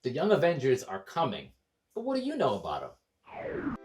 The Young Avengers are coming, but what do you know about them?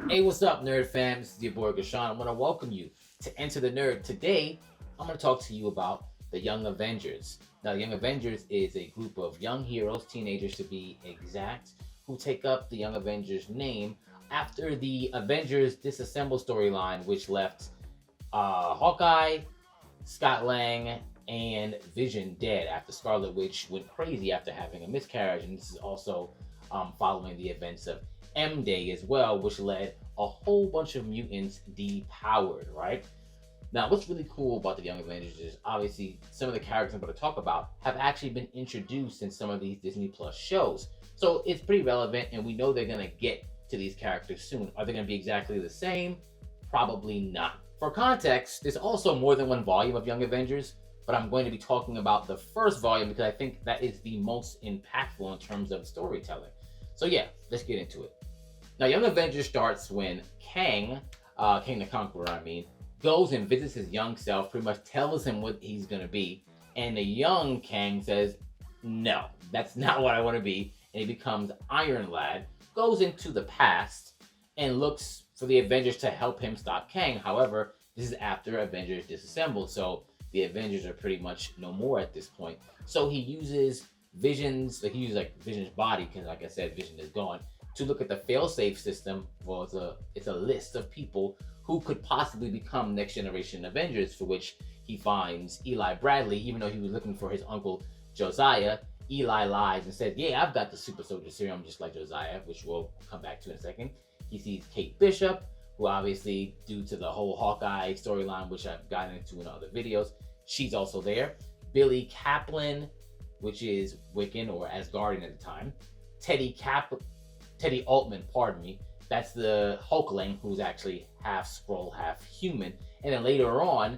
Hey, what's up, nerd fam? This is your boy RAYSHAUN. I want to welcome you to Enter the Nerd. Today, I'm going to talk to you about the Young Avengers. Now, the Young Avengers is a group of young heroes, teenagers to be exact, who take up the Young Avengers name after the Avengers Disassemble storyline, which left Hawkeye, Scott Lang, and Vision dead after Scarlet Witch went crazy after having a miscarriage. And this is also following the events of M-Day as well, which led a whole bunch of mutants depowered, right? Now, what's really cool about the Young Avengers is obviously some of the characters I'm going to talk about have actually been introduced in some of these Disney Plus shows. So it's pretty relevant, and we know they're going to get to these characters soon. Are they going to be exactly the same? Probably not. For context, there's also more than one volume of Young Avengers, but I'm going to be talking about the first volume because I think that is the most impactful in terms of storytelling. So yeah, let's get into it. Now, Young Avengers starts when Kang the Conqueror, goes and visits his young self, pretty much tells him what he's going to be. And the young Kang says, no, that's not what I want to be. And he becomes Iron Lad, goes into the past, and looks for the Avengers to help him stop Kang. However, this is after Avengers Disassembled, so the Avengers are pretty much no more at this point. So he uses Vision's body, because like I said, Vision is gone, to look at the failsafe system. Well, it's a list of people who could possibly become next generation Avengers, for which he finds Eli Bradley. Even though he was looking for his uncle Josiah, Eli lies and says, yeah, I've got the super soldier serum just like Josiah, which we'll come back to in a second. He sees Kate Bishop, who obviously, due to the whole Hawkeye storyline, which I've gotten into in other videos, she's also there. Billy Kaplan, which is Wiccan or Asgardian at the time. Teddy Altman, that's the Hulkling, who's actually half Skrull, half human. And then later on,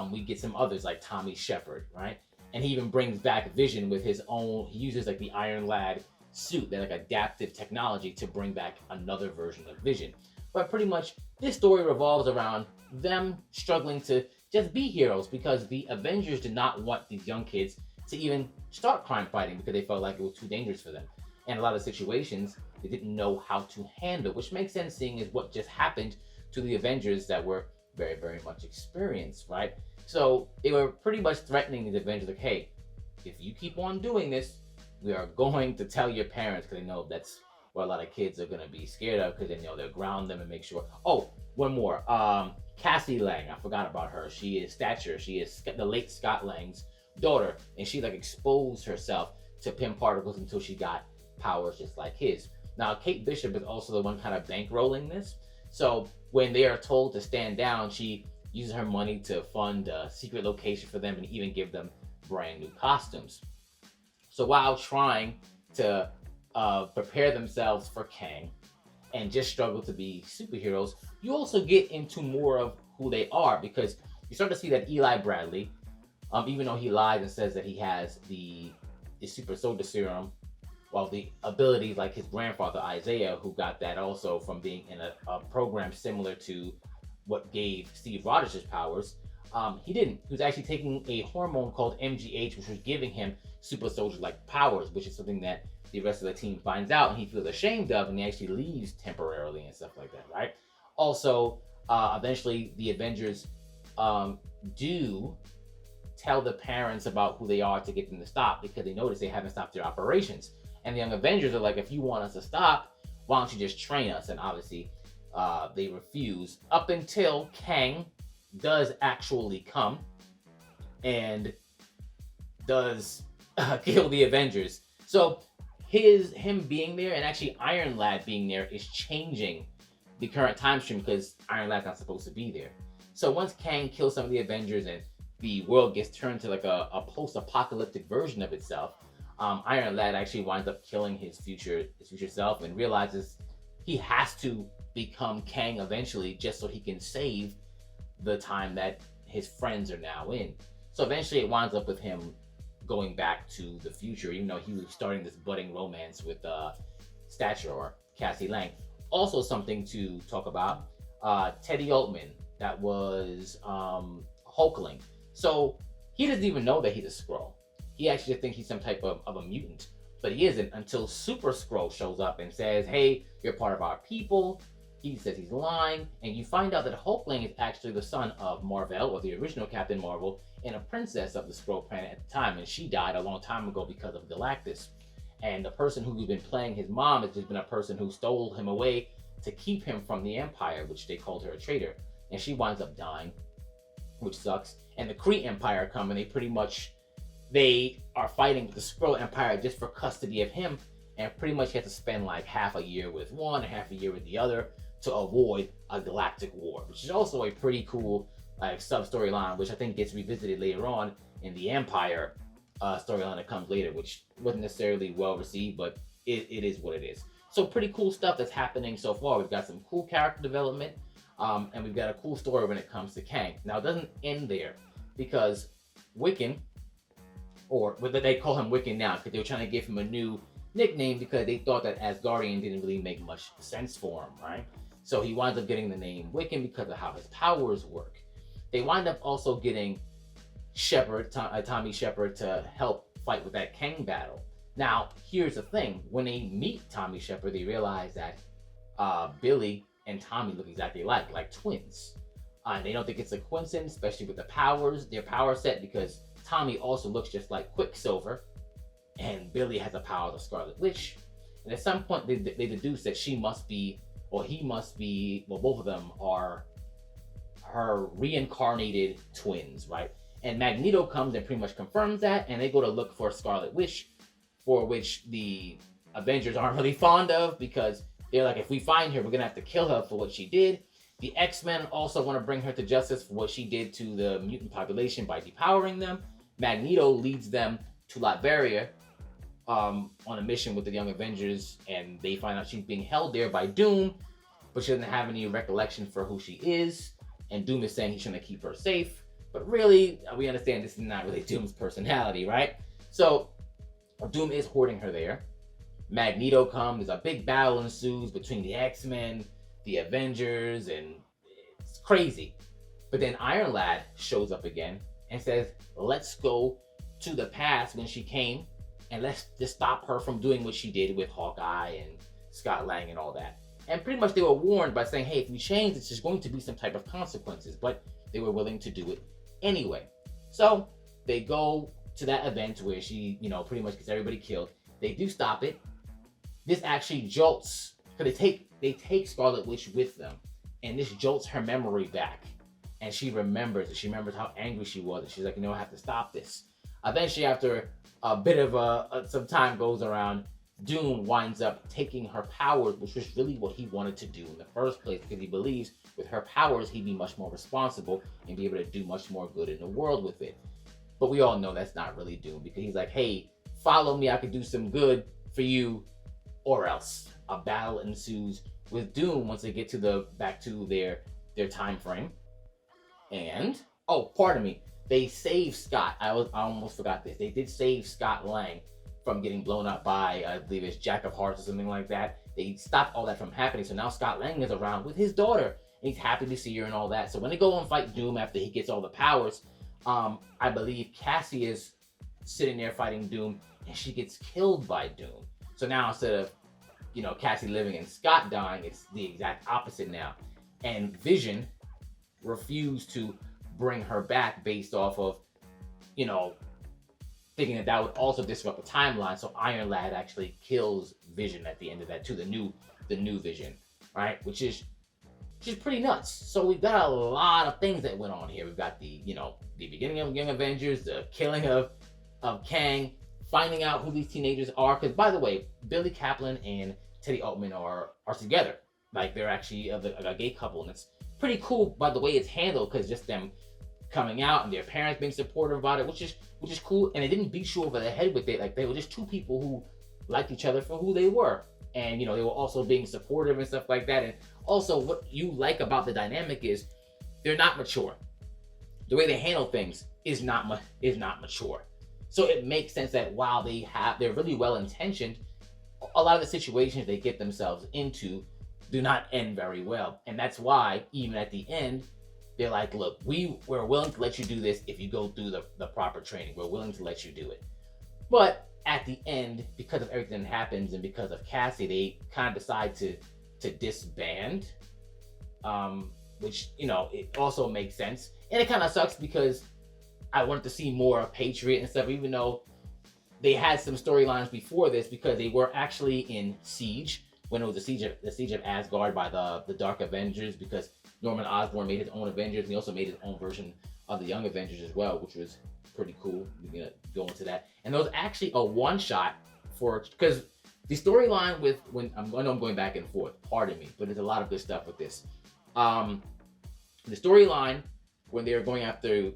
we get some others like Tommy Shepard, right? And he even brings back Vision with his own, he uses like the Iron Lad suit, that like adaptive technology to bring back another version of Vision. But pretty much this story revolves around them struggling to just be heroes, because the Avengers did not want these young kids to even start crime fighting because they felt like it was too dangerous for them. And a lot of situations they didn't know how to handle, which makes sense seeing as what just happened to the Avengers that were very, very much experienced, right? So they were pretty much threatening the Avengers, like, hey, if you keep on doing this, we are going to tell your parents, because they know that's what a lot of kids are going to be scared of, because they know they'll ground them and make sure. Oh, one more. Cassie Lang, I forgot about her. She is Stature. She is the late Scott Lang's daughter, and she like exposed herself to Pym particles until she got powers just like his. Now, Kate Bishop is also the one kind of bankrolling this. So when they are told to stand down, she uses her money to fund a secret location for them and even give them brand new costumes. So while trying to prepare themselves for Kang and just struggle to be superheroes, you also get into more of who they are, because you start to see that Eli Bradley, even though he lies and says that he has the super soldier serum, well, the abilities like his grandfather Isaiah, who got that also from being in a program similar to what gave Steve Rogers his powers, he didn't. He was actually taking a hormone called MGH, which was giving him super soldier-like powers, which is something that the rest of the team finds out and he feels ashamed of, and he actually leaves temporarily and stuff like that, right? Also, eventually the Avengers do tell the parents about who they are to get them to stop, because they notice they haven't stopped their operations. And the Young Avengers are like, if you want us to stop, why don't you just train us? And obviously, they refuse, up until Kang does actually come and does kill the Avengers. So him being there, and actually Iron Lad being there, is changing the current time stream, because Iron Lad's not supposed to be there. So once Kang kills some of the Avengers and the world gets turned to like a post-apocalyptic version of itself, Iron Lad actually winds up killing his future self and realizes he has to become Kang eventually, just so he can save the time that his friends are now in. So eventually it winds up with him going back to the future, even though he was starting this budding romance with stature, or Cassie Lang. Also something to talk about, Teddy Altman, that was Hulkling. So he doesn't even know that he's a Skrull. He actually thinks he's some type of a mutant, but he isn't until Super Skrull shows up and says, hey, you're part of our people. He says he's lying, and you find out that Hulkling is actually the son of Mar-Vell, or the original Captain Marvel, and a princess of the Skrull planet at the time, and she died a long time ago because of Galactus. And the person who's been playing his mom has just been a person who stole him away to keep him from the Empire, which they called her a traitor. And she winds up dying, which sucks. And the Kree Empire come, and they are fighting with the Skrull Empire just for custody of him, and pretty much have to spend like half a year with one and half a year with the other to avoid a galactic war, which is also a pretty cool like sub-storyline, which I think gets revisited later on in the Empire storyline that comes later, which wasn't necessarily well received, but it is what it is. So pretty cool stuff that's happening so far. We've got some cool character development, and we've got a cool story when it comes to Kang. Now, it doesn't end there, because Wiccan, or whether they call him Wiccan now, because they were trying to give him a new nickname because they thought that Asgardian didn't really make much sense for him, right? So he winds up getting the name Wiccan because of how his powers work. They wind up also getting Shepard, Tommy Shepard, to help fight with that Kang battle. Now, here's the thing. When they meet Tommy Shepard, they realize that Billy and Tommy look exactly alike, like twins. And they don't think it's a coincidence, especially with the powers, their power set, because Tommy also looks just like Quicksilver, and Billy has the power of the Scarlet Witch. And at some point, they deduce that she must be, or he must be, well, both of them are her reincarnated twins, right? And Magneto comes and pretty much confirms that, and they go to look for Scarlet Witch, for which the Avengers aren't really fond of, because they're like, if we find her, we're gonna have to kill her for what she did. The X-Men also want to bring her to justice for what she did to the mutant population by depowering them. Magneto leads them to Latveria on a mission with the Young Avengers, and they find out she's being held there by Doom, but she doesn't have any recollection for who she is, and Doom is saying he's trying to keep her safe, but really, we understand this is not really Doom's personality, right? So, Doom is hoarding her there. Magneto comes, there's a big battle ensues between the X-Men, the Avengers, and it's crazy. But then Iron Lad shows up again and says, let's go to the past when she came, and let's just stop her from doing what she did with Hawkeye and Scott Lang and all that. And pretty much they were warned by saying, hey, if we change, it's just going to be some type of consequences, but they were willing to do it anyway. So they go to that event where she, pretty much gets everybody killed. They do stop it. This actually jolts, because they take Scarlet Witch with them, and this jolts her memory back. And she remembers it. She remembers how angry she was, and she's like, I have to stop this. Eventually, after a bit of some time goes around, Doom winds up taking her powers, which was really what he wanted to do in the first place, because he believes with her powers, he'd be much more responsible and be able to do much more good in the world with it. But we all know that's not really Doom, because he's like, hey, follow me, I could do some good for you, or else. A battle ensues with Doom once they get to back to their time frame. And, pardon me, they save Scott. I almost forgot this. They did save Scott Lang from getting blown up by, I believe it's Jack of Hearts or something like that. They stopped all that from happening. So now Scott Lang is around with his daughter, and he's happy to see her and all that. So when they go and fight Doom after he gets all the powers, I believe Cassie is sitting there fighting Doom, and she gets killed by Doom. So now instead of, Cassie living and Scott dying, it's the exact opposite now. And Vision refused to bring her back based off of, thinking that would also disrupt the timeline. So Iron Lad actually kills Vision at the end of that too, the new Vision, right? Which is pretty nuts. So we've got a lot of things that went on here. We've got the beginning of Young Avengers, the killing of Kang, finding out who these teenagers are. Because by the way, Billy Kaplan and Teddy Altman are together. Like they're actually a gay couple, and it's pretty cool by the way it's handled, because just them coming out and their parents being supportive about it, which is cool. And they didn't beat you over the head with it. Like they were just two people who liked each other for who they were, and they were also being supportive and stuff like that. And also, what you like about the dynamic is they're not mature. The way they handle things is not mature. So it makes sense that while they're really well intentioned, a lot of the situations they get themselves into do not end very well. And that's why, even at the end, they're like, look, we're willing to let you do this if you go through the proper training. We're willing to let you do it. But at the end, because of everything that happens and because of Cassie, they kind of decide to disband, which, you know, it also makes sense. And it kind of sucks because I wanted to see more of Patriot and stuff, even though they had some storylines before this, because they were actually in Siege, when it was the siege of Asgard by the Dark Avengers, because Norman Osborn made his own Avengers, and he also made his own version of the Young Avengers as well, which was pretty cool. We're gonna go into that. And there was actually a one-shot for, because the storyline with, I know I'm going back and forth, pardon me, but there's a lot of good stuff with this. The storyline when they were going after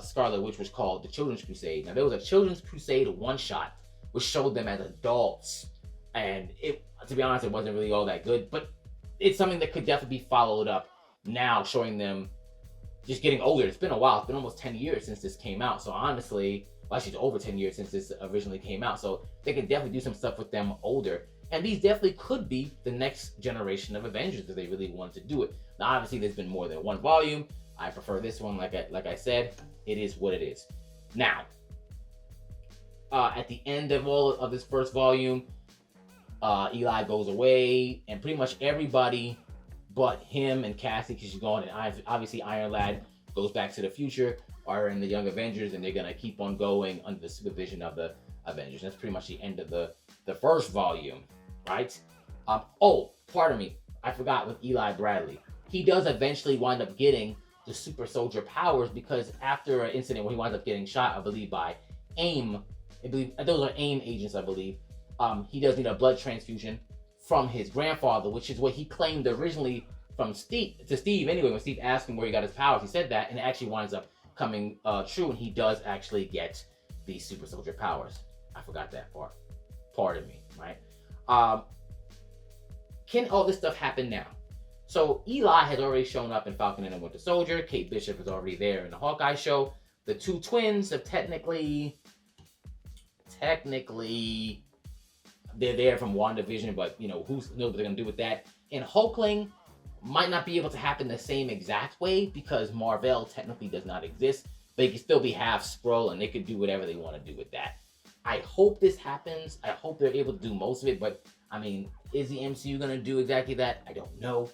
Scarlet Witch was called the Children's Crusade. Now there was a Children's Crusade one-shot which showed them as adults, and it, to be honest, it wasn't really all that good, but it's something that could definitely be followed up now, showing them just getting older. It's been a while. It's been almost 10 years since this came out. So honestly, well, actually it's over 10 years since this originally came out. So they could definitely do some stuff with them older. And these definitely could be the next generation of Avengers if they really wanted to do it. Now, obviously, there's been more than one volume. I prefer this one. Like I said, it is what it is. Now, at the end of all of this first volume, Eli goes away, and pretty much everybody but him and Cassie, because she's gone, and obviously Iron Lad goes back to the future, are in the Young Avengers, and they're going to keep on going under the supervision of the Avengers. That's pretty much the end of the first volume, right? Oh, pardon me, I forgot with Eli Bradley. He does eventually wind up getting the super soldier powers, because after an incident where he winds up getting shot, I believe, by AIM, I believe those are AIM agents, I believe, he does need a blood transfusion from his grandfather, which is what he claimed originally from Steve anyway. When Steve asked him where he got his powers, he said that, and it actually winds up coming true, and he does actually get the super soldier powers. I forgot that part. Pardon me, right? Can all this stuff happen now? So Eli has already shown up in Falcon and the Winter Soldier. Kate Bishop is already there in the Hawkeye show. The two twins have technically they're there from WandaVision, but you know, who knows what they're gonna do with that. And Hulkling might not be able to happen the same exact way because Marvel technically does not exist. They can still be half Skrull, and they could do whatever they want to do with that. I hope this happens. I hope they're able to do most of it, but I mean, is the MCU gonna do exactly that? I don't know.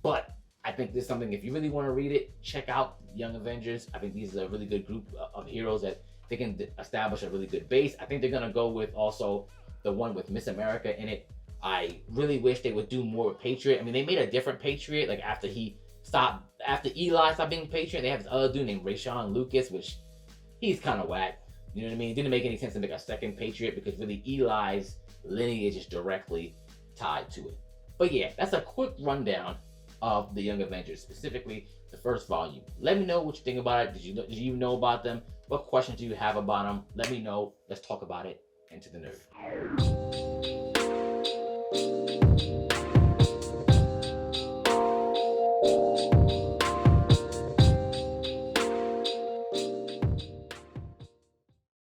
But I think there's something, if you really want to read it, check out Young Avengers. I think these are a really good group of heroes that they can establish a really good base. I think they're gonna go with also the one with Miss America in it. I really wish they would do more with Patriot. I mean, they made a different Patriot, like after Eli stopped being Patriot, they have this other dude named RAYSHAUN Lucas, which he's kind of whack. You know what I mean? It didn't make any sense to make a second Patriot because really Eli's lineage is directly tied to it. But yeah, that's a quick rundown of the Young Avengers, specifically the first volume. Let me know what you think about it. Did you even know about them? What questions do you have about them? Let me know. Let's talk about it. Into the nerd.